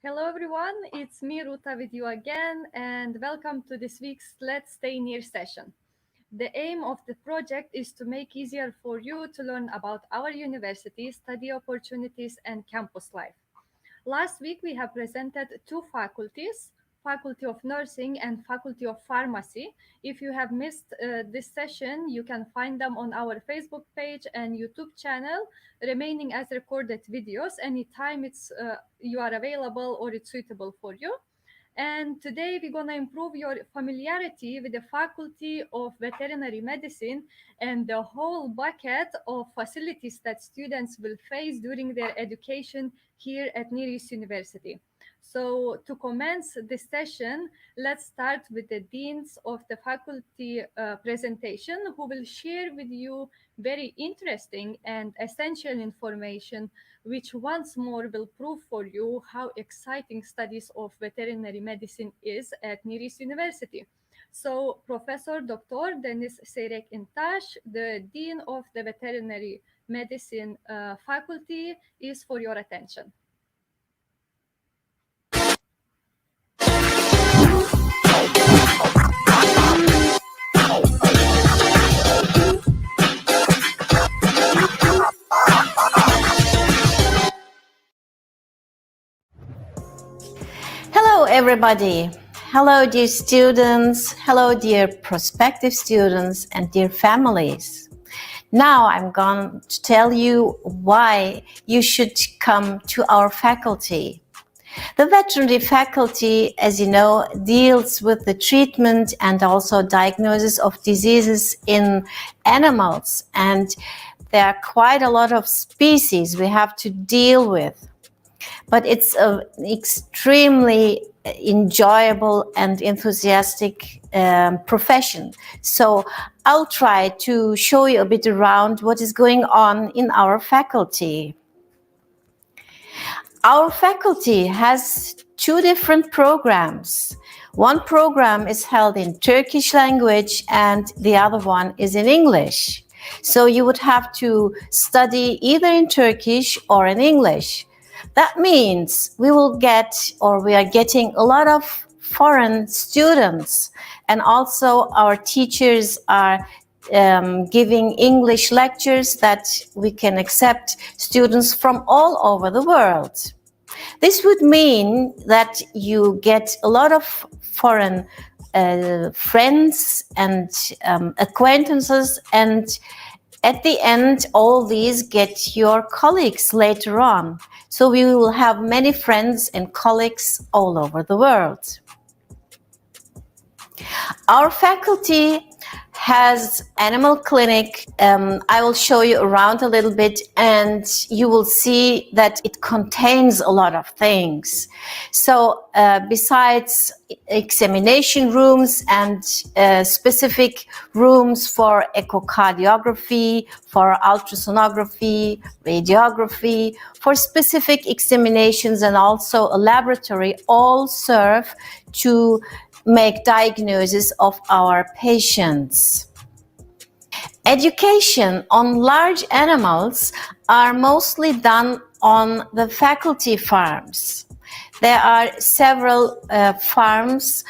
Hello everyone, it's me Ruta with you again and welcome to this week's Let's Stay Near session. The aim of the project is to make easier for you to learn about our university, study opportunities and campus life. Last week we have presented two faculties, Faculty of Nursing and Faculty of Pharmacy. If you have missed this session, you can find them on our Facebook page and YouTube channel, remaining as recorded videos anytime you are available or it's suitable for you. And today we're going to improve your familiarity with the Faculty of Veterinary Medicine and the whole bucket of facilities that students will face during their education here at Near East University. So to commence this session, let's start with the deans of the faculty presentation, who will share with you very interesting and essential information, which once more will prove for you how exciting studies of veterinary medicine is at Near East University. So Professor Dr. Deniz Seyrek Intash, the Dean of the Veterinary Medicine faculty, is for your attention. Hello everybody. Hello dear students. Hello dear prospective students and dear families. Now I'm going to tell you why you should come to our faculty. The veterinary faculty, as you know, deals with the treatment and also diagnosis of diseases in animals, and there are quite a lot of species we have to deal with. But it's an extremely enjoyable and enthusiastic profession. So I'll try to show you a bit around what is going on in our faculty. Our faculty has two different programs. One program is held in Turkish language and the other one is in English. So you would have to study either in Turkish or in English. That means we are getting a lot of foreign students, and also our teachers are giving English lectures that we can accept students from all over the world. This would mean that you get a lot of foreign friends and acquaintances, and at the end, all these get your colleagues later on. So we will have many friends and colleagues all over the world. Our faculty has animal clinic. I will show you around a little bit and you will see that it contains a lot of things. So besides examination rooms and specific rooms for echocardiography, for ultrasonography, radiography, for specific examinations, and also a laboratory, all serve to make diagnosis of our patients. Education on large animals are mostly done on the faculty farms. There are several farms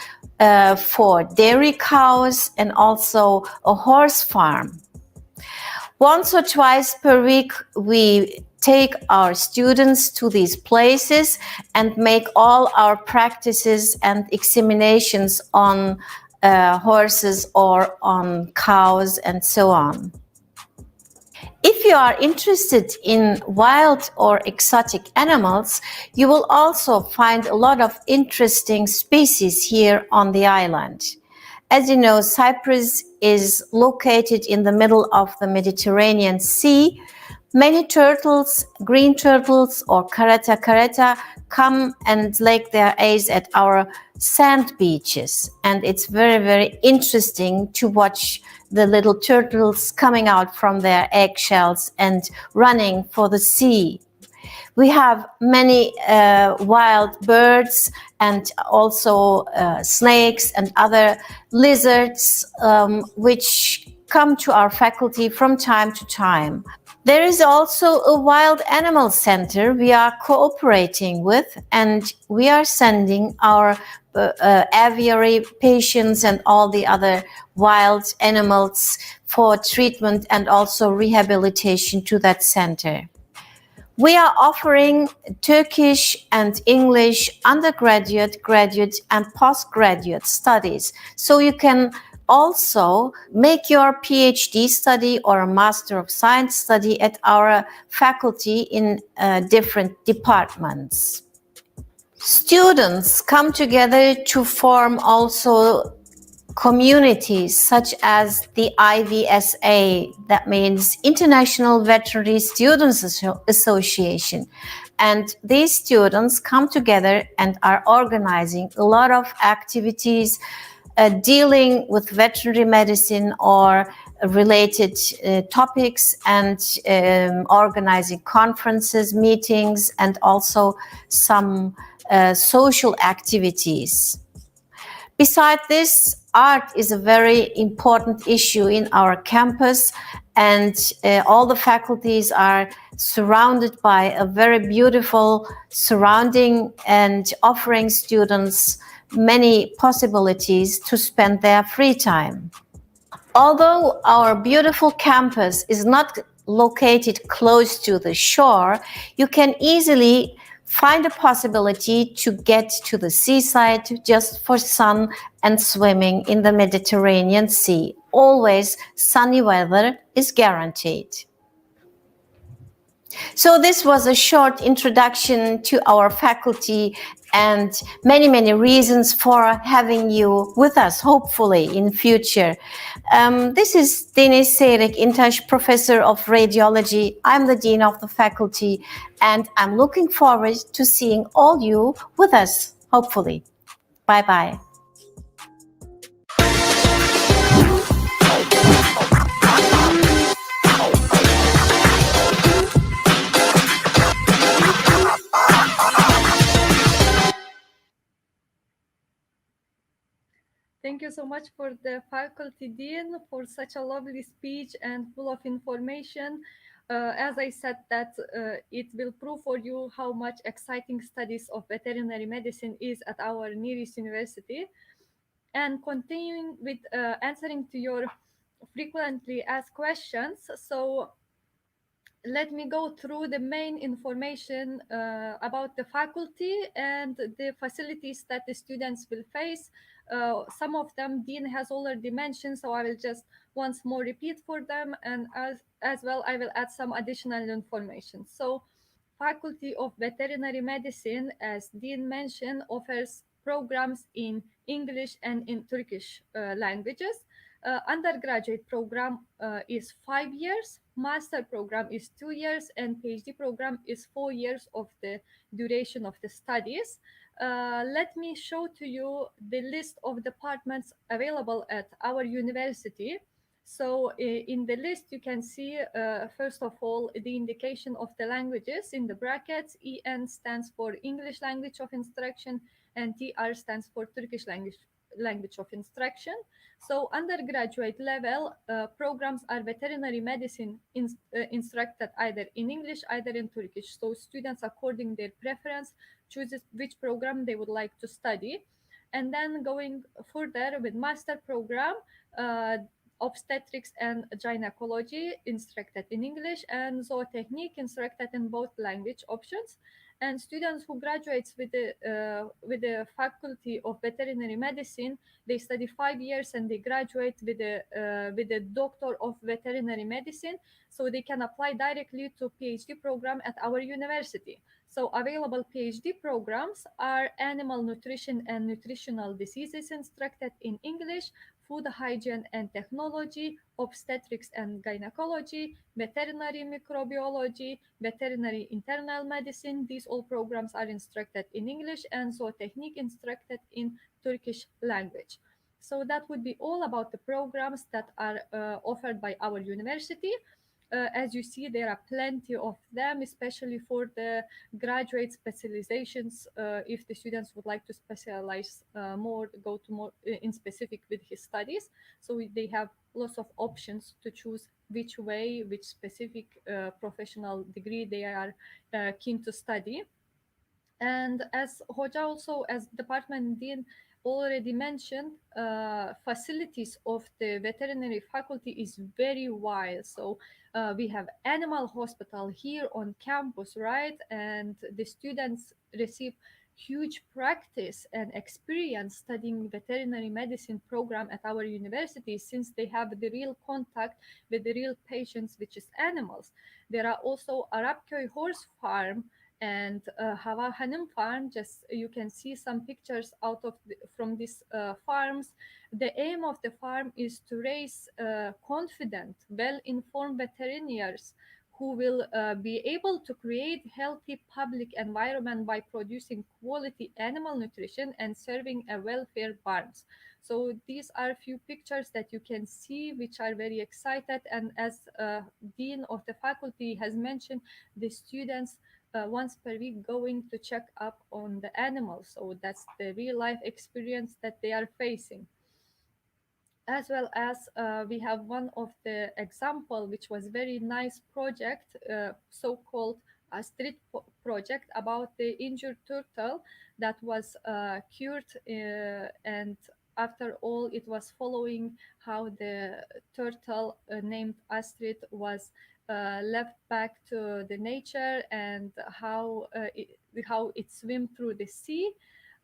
for dairy cows and also a horse farm. Once or twice per week, we take our students to these places and make all our practices and examinations on horses or on cows and so on. If you are interested in wild or exotic animals, you will also find a lot of interesting species here on the island. As you know, Cyprus is located in the middle of the Mediterranean Sea. Many turtles, green turtles or caretta, come and lay their eggs at our sand beaches. And it's very, very interesting to watch the little turtles coming out from their eggshells and running for the sea. We have many wild birds and also snakes and other lizards which come to our faculty from time to time. There is also a wild animal center we are cooperating with, and we are sending our aviary patients and all the other wild animals for treatment and also rehabilitation to that center. We are offering Turkish and English undergraduate, graduate, and postgraduate studies. So you can also make your PhD study or a Master of Science study at our faculty in different departments. Students come together to form also communities such as the IVSA, that means International Veterinary Students Association. And these students come together and are organizing a lot of activities dealing with veterinary medicine or related topics, and organizing conferences, meetings, and also some social activities. Besides this, art is a very important issue in our campus, and all the faculties are surrounded by a very beautiful surrounding and offering students many possibilities to spend their free time. Although our beautiful campus is not located close to the shore, you can easily find a possibility to get to the seaside just for sun and swimming in the Mediterranean Sea. Always sunny weather is guaranteed. So this was a short introduction to our faculty and many reasons for having you with us, hopefully in future. This is Deniz Seyrek İntaş, Professor of Radiology. I'm the Dean of the Faculty, and I'm looking forward to seeing all you with us, hopefully. Bye-bye. Thank you so much for the faculty dean for such a lovely speech and full of information. As I said, that it will prove for you how much exciting studies of veterinary medicine is at our nearest university. And continuing with answering to your frequently asked questions. So let me go through the main information about the faculty and the facilities that the students will face. Some of them Dean has already mentioned, so I will just once more repeat for them, and as well I will add some additional information. So Faculty of Veterinary Medicine, as Dean mentioned, offers programs in English and in Turkish languages. Undergraduate program is 5 years, master program is 2 years, and PhD program is 4 years of the duration of the studies. Let me show to you the list of departments available at our university. So in the list, you can see, first of all, the indication of the languages in the brackets. EN stands for English language of instruction, and TR stands for Turkish language of instruction. So undergraduate level programs are veterinary medicine instructed either in English, either in Turkish. So students, according their preference, chooses which program they would like to study. And then going further with master program, obstetrics and gynecology instructed in English, and zootechnique instructed in both language options. And students who graduates with the faculty of veterinary medicine, they study 5 years and they graduate with a doctor of veterinary medicine, so they can apply directly to PhD program at our university. So available PhD programs are animal nutrition and nutritional diseases instructed in English, food hygiene and technology, obstetrics and gynecology, veterinary microbiology, veterinary internal medicine. These all programs are instructed in English, and zootechnique instructed in Turkish language. So that would be all about the programs that are offered by our university. As you see, there are plenty of them, especially for the graduate specializations. If the students would like to specialize more, go to more in specific with his studies, so they have lots of options to choose which way, which specific professional degree they are keen to study. And as Hoja also, as Department Dean already mentioned, facilities of the veterinary faculty is very wide. So we have animal hospital here on campus, right? And the students receive huge practice and experience studying veterinary medicine program at our university, since they have the real contact with the real patients, which is animals. There are also Arapköy horse farm and Hava Hanım farm. Just you can see some pictures out of from these farms. The aim of the farm is to raise confident, well-informed veterinarians who will be able to create healthy public environment by producing quality animal nutrition and serving a welfare farms. So these are a few pictures that you can see, which are very excited. And as dean of the faculty has mentioned, the students once per week going to check up on the animals. So that's the real life experience that they are facing. As well as we have one of the example, which was very nice project, so-called a street project about the injured turtle that was cured, and after all it was following how the turtle named Astrid was left back to the nature, and how it swim through the sea.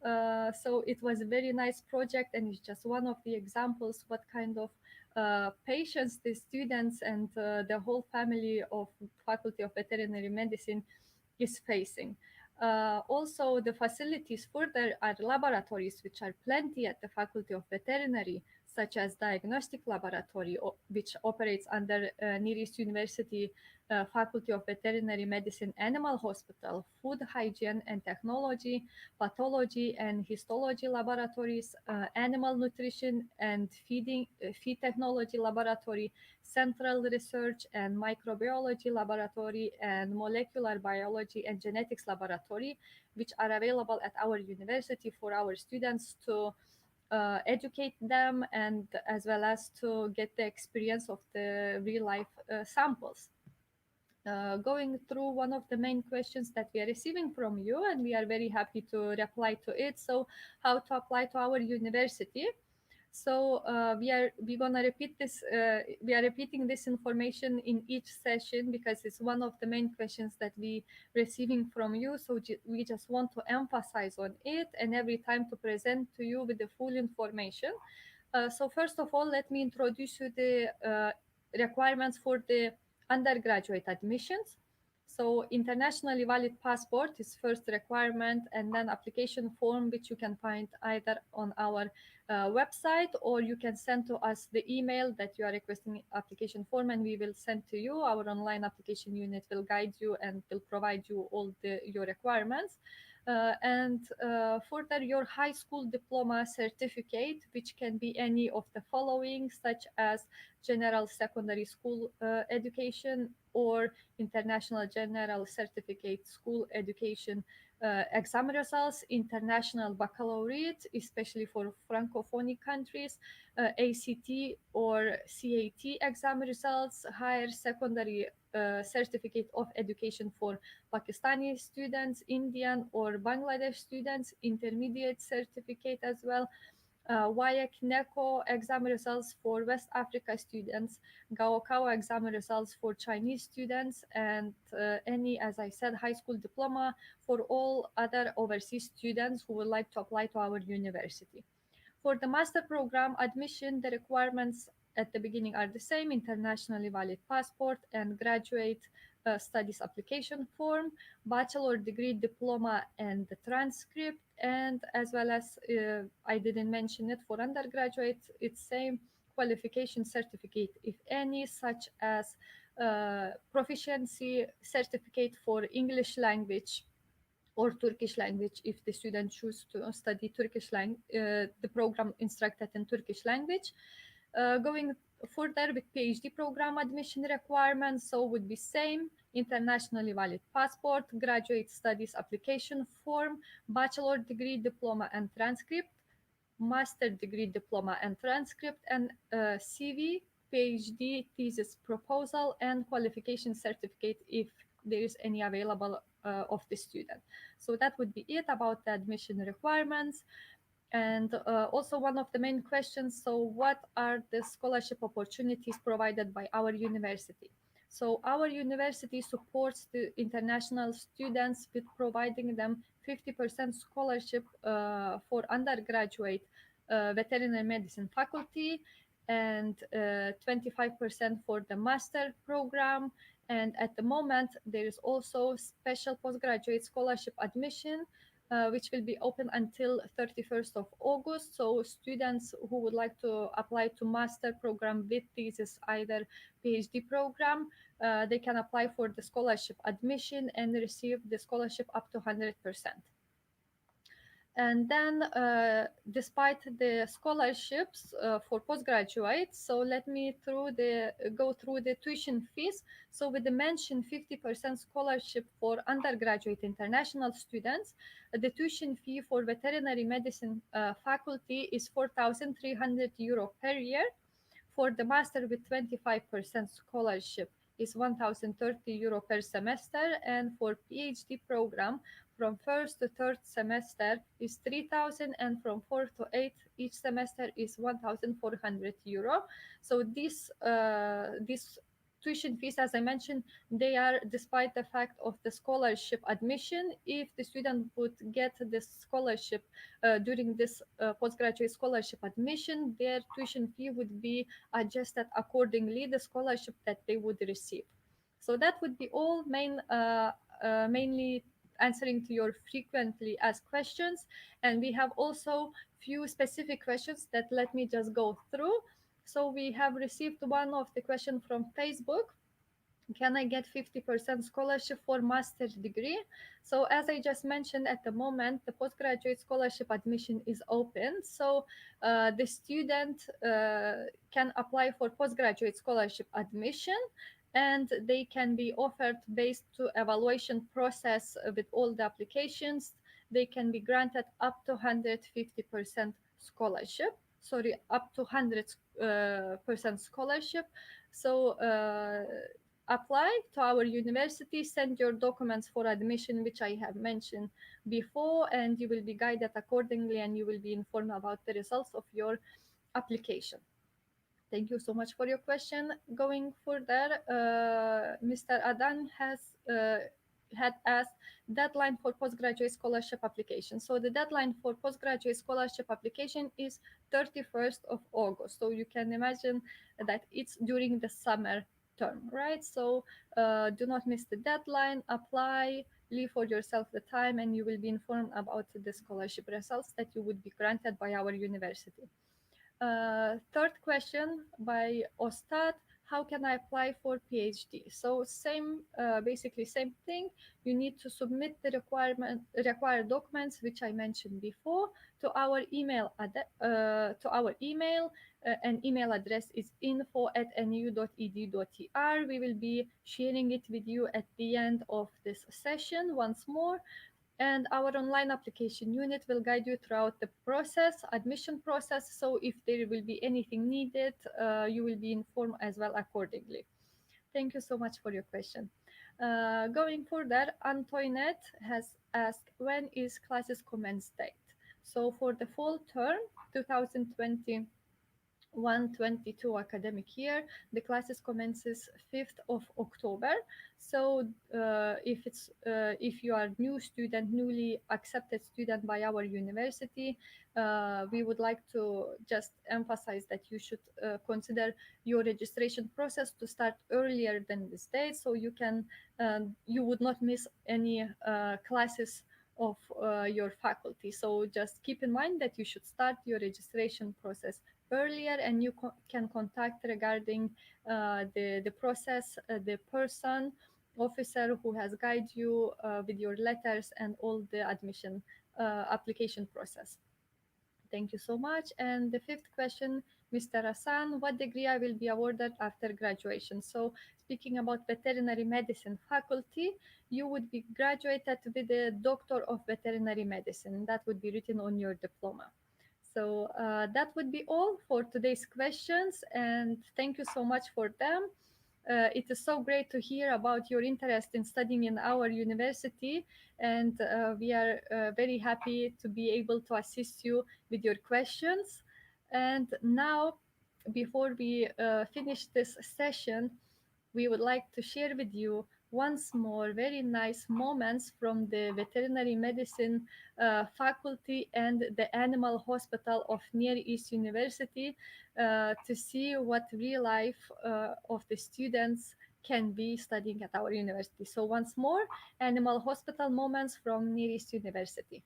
So it was a very nice project, and it's just one of the examples what kind of patients the students and the whole family of Faculty of Veterinary Medicine is facing. Also, the facilities further are laboratories, which are plenty at the Faculty of Veterinary, such as diagnostic laboratory, which operates under nearest university Faculty of Veterinary Medicine Animal Hospital, Food Hygiene and Technology, Pathology and Histology laboratories, Animal Nutrition and Feed Technology Laboratory, Central Research and Microbiology Laboratory, and Molecular Biology and Genetics Laboratory, which are available at our university for our students to educate them, and as well as to get the experience of the real life samples. Going through one of the main questions that we are receiving from you, and we are very happy to reply to it. So, how to apply to our university? So we're gonna repeat this. We are repeating this information in each session because it's one of the main questions that we receiving from you. So we just want to emphasize on it, and every time to present to you with the full information. So first of all, let me introduce you the requirements for the undergraduate admissions. So internationally valid passport is first requirement, and then application form, which you can find either on our website, or you can send to us the email that you are requesting application form, and we will send to you. Our online application unit will guide you and will provide you all your requirements. And further, your high school diploma certificate, which can be any of the following, such as general secondary school education or international general certificate school education exam results, international baccalaureate, especially for francophonic countries, ACT or CAT exam results, higher secondary certificate of education for Pakistani students, Indian or Bangladesh students, intermediate certificate as well, WAEC NECO exam results for West Africa students, Gaokao exam results for Chinese students, and any, as I said, high school diploma for all other overseas students who would like to apply to our university. For the master program admission, the requirements at the beginning are the same: internationally valid passport and graduate studies application form, bachelor degree diploma and the transcript, and as well as I didn't mention it, for undergraduate it's same qualification certificate, if any, such as proficiency certificate for English language or Turkish language, if the student choose to study Turkish language, the program instructed in Turkish language. Going further with PhD program admission requirements, so would be same internationally valid passport, graduate studies application form, bachelor degree, diploma and transcript, master degree, diploma and transcript, and CV, PhD, thesis proposal, and qualification certificate if there is any available of the student. So that would be it about the admission requirements. And also one of the main questions, so what are the scholarship opportunities provided by our university? So our university supports the international students with providing them 50% scholarship for undergraduate veterinary medicine faculty, and 25% for the master program. And at the moment, there is also special postgraduate scholarship admission which will be open until 31st of August. So students who would like to apply to master program with thesis, either PhD program, they can apply for the scholarship admission and receive the scholarship up to 100%. And then despite the scholarships for postgraduates, so let me go through the tuition fees. So with the mentioned 50% scholarship for undergraduate international students, the tuition fee for veterinary medicine faculty is 4,300 euro per year. For the master with 25% scholarship is 1,030 euro per semester, and for PhD program from first to third semester is 3,000, and from fourth to eighth each semester is 1,400 euro. So this tuition fees, as I mentioned, they are despite the fact of the scholarship admission. If the student would get this scholarship during this postgraduate scholarship admission, their tuition fee would be adjusted accordingly, the scholarship that they would receive. So that would be all mainly answering to your frequently asked questions. And we have also few specific questions that let me just go through. So we have received one of the question from Facebook. Can I get 50% scholarship for master's degree? So as I just mentioned, at the moment, the postgraduate scholarship admission is open. So the student can apply for postgraduate scholarship admission, and they can be offered based to evaluation process with all the applications. They can be granted up to 150% scholarship. Sorry, up to 100% scholarship. So apply to our university, send your documents for admission, which I have mentioned before, and you will be guided accordingly, and you will be informed about the results of your application. Thank you so much for your question. Going further, Mr. Adan had asked deadline for postgraduate scholarship application. So the deadline for postgraduate scholarship application is 31st of August. So you can imagine that it's during the summer term, right? So do not miss the deadline, apply, leave for yourself the time, and you will be informed about the scholarship results that you would be granted by our university. Third question by Ostad: how can I apply for PhD? So basically same thing. You need to submit the required documents, which I mentioned before, to our email. An email address is info@nu.edu.tr. We will be sharing it with you at the end of this session once more. And our online application unit will guide you throughout the admission process. So if there will be anything needed, you will be informed as well accordingly. Thank you so much for your question. Going further, Antoinette has asked, when is classes commence date? So for the fall term, 2020, 122 academic year, the classes commences 5th of October. So if you are new student, newly accepted student by our university, we would like to just emphasize that you should consider your registration process to start earlier than this date, so you would not miss any classes of your faculty. So just keep in mind that you should start your registration process earlier, and you can contact regarding the process the person officer who has guided you with your letters and all the admission application process. Thank you so much. And the fifth question, Mr. Hassan, what degree I will be awarded after graduation. So, speaking about veterinary medicine faculty, you would be graduated to be the doctor of veterinary medicine. That would be written on your diploma. So that would be all for today's questions, and thank you so much for them. It is so great to hear about your interest in studying in our university, and we are very happy to be able to assist you with your questions. And now, before we finish this session, we would like to share with you once more very nice moments from the veterinary medicine faculty and the animal hospital of Near East University to see what real life of the students can be studying at our university. So once more, animal hospital moments from Near East University.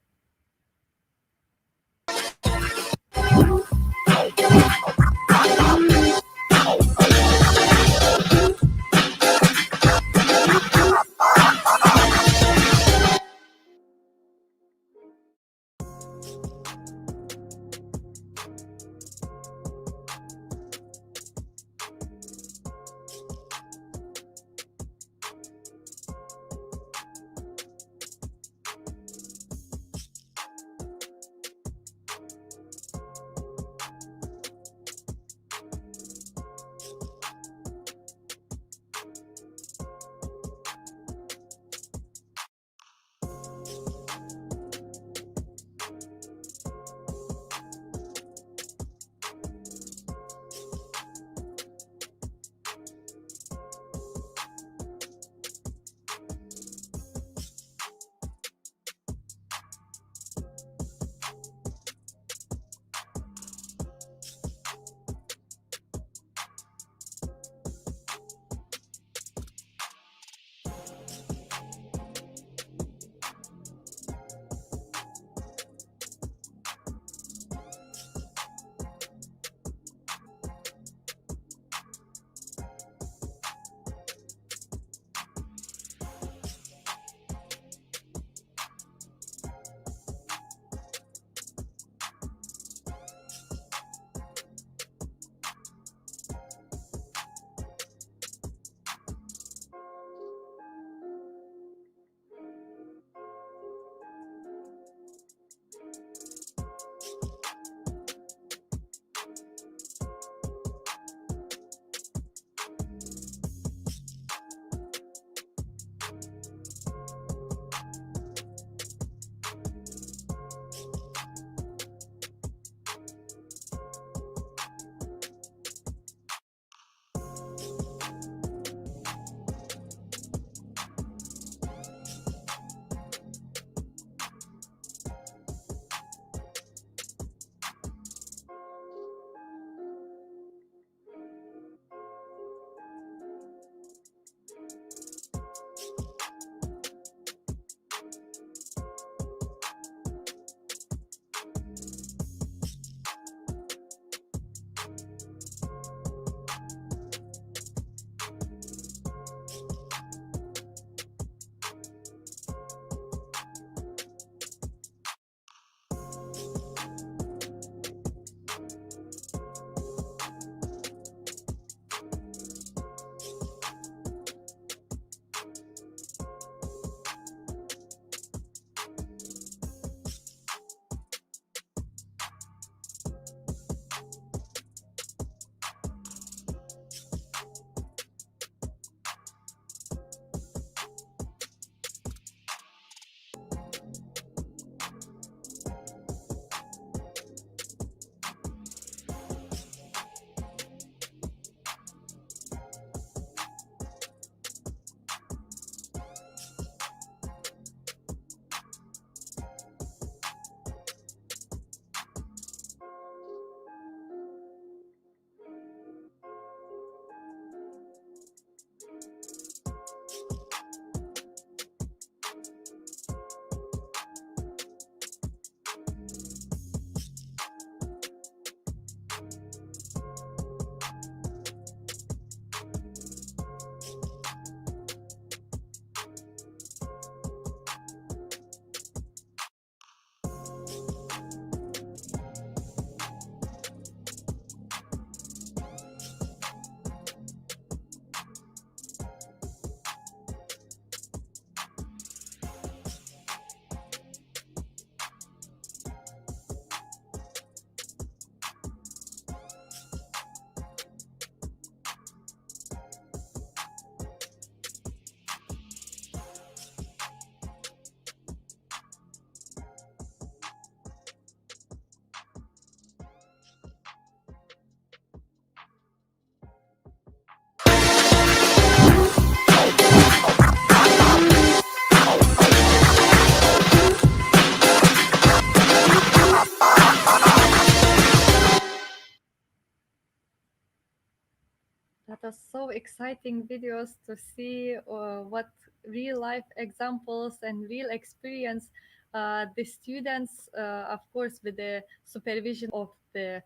us so exciting videos to see what real life examples and real experience the students, of course, with the supervision of the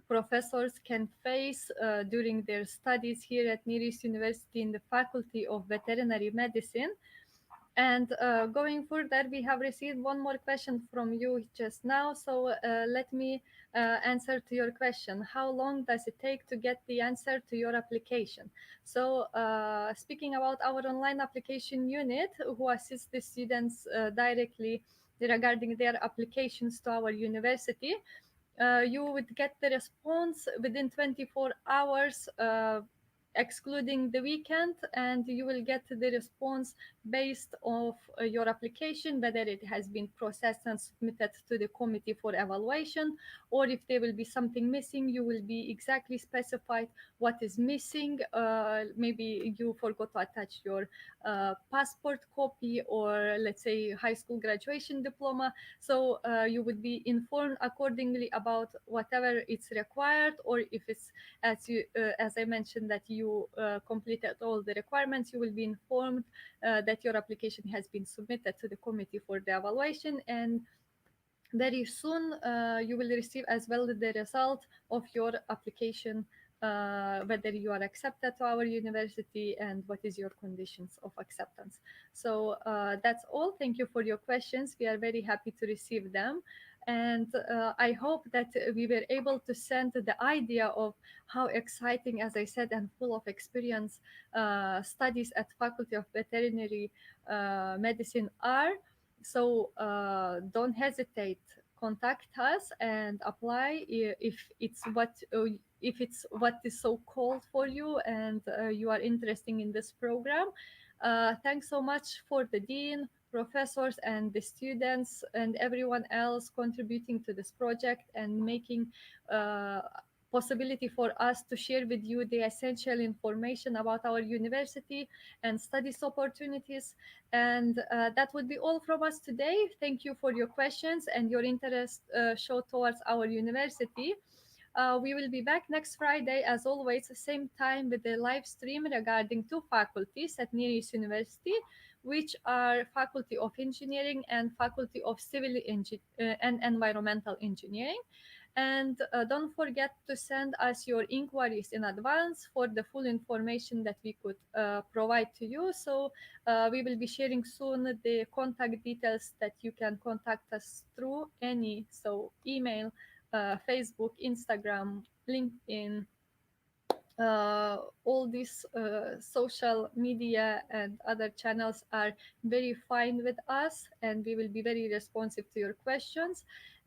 professors, can face during their studies here at Near East University in the Faculty of Veterinary Medicine. And going further, we have received one more question from you just now. So let me answer to your question. How long does it take to get the answer to your application? So speaking about our online application unit, who assists the students directly regarding their applications to our university, you would get the response within 24 hours, excluding the weekend, and you will get the response based of your application, whether it has been processed and submitted to the committee for evaluation, or if there will be something missing, you will be exactly specified what is missing. Maybe you forgot to attach your passport copy, or let's say high school graduation diploma. So you would be informed accordingly about whatever it's required, or if it's as I mentioned that you completed all the requirements, you will be informed that your application has been submitted to the committee for the evaluation, and very soon you will receive as well the result of your application, whether you are accepted to our university and what is your conditions of acceptance. So that's all. Thank you for your questions. We are very happy to receive them. And I hope that we were able to send the idea of how exciting, as I said, and full of experience studies at Faculty of Veterinary Medicine are. So don't hesitate. Contact us and apply if it's what is so called for you, and you are interested in this program. Thanks so much for the dean, professors, and the students, and everyone else contributing to this project and making possibility for us to share with you the essential information about our university and studies opportunities. And that would be all from us today. Thank you for your questions and your interest shown towards our university. We will be back next Friday, as always, same time, with the live stream regarding two faculties at Near East University, which are Faculty of Engineering and Faculty of Civil and Environmental Engineering. And don't forget to send us your inquiries in advance for the full information that we could provide to you. So we will be sharing soon the contact details that you can contact us through any, so email, Facebook, Instagram, LinkedIn, all these social media and other channels are very fine with us, and we will be very responsive to your questions.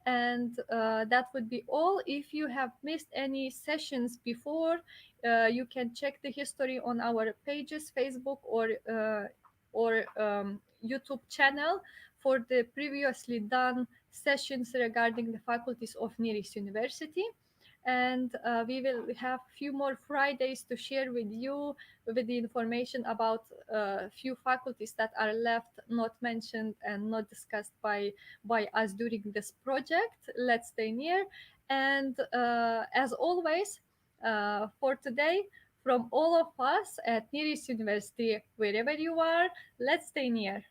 And that would be all. If you have missed any sessions before, you can check the history on our pages, Facebook or YouTube channel, for the previously done sessions regarding the faculties of Near East University. And we will have few more Fridays to share with you with the information about few faculties that are left not mentioned and not discussed by us during this project. Let's stay near. And as always, for today, from all of us at Near East University, wherever you are, let's stay near.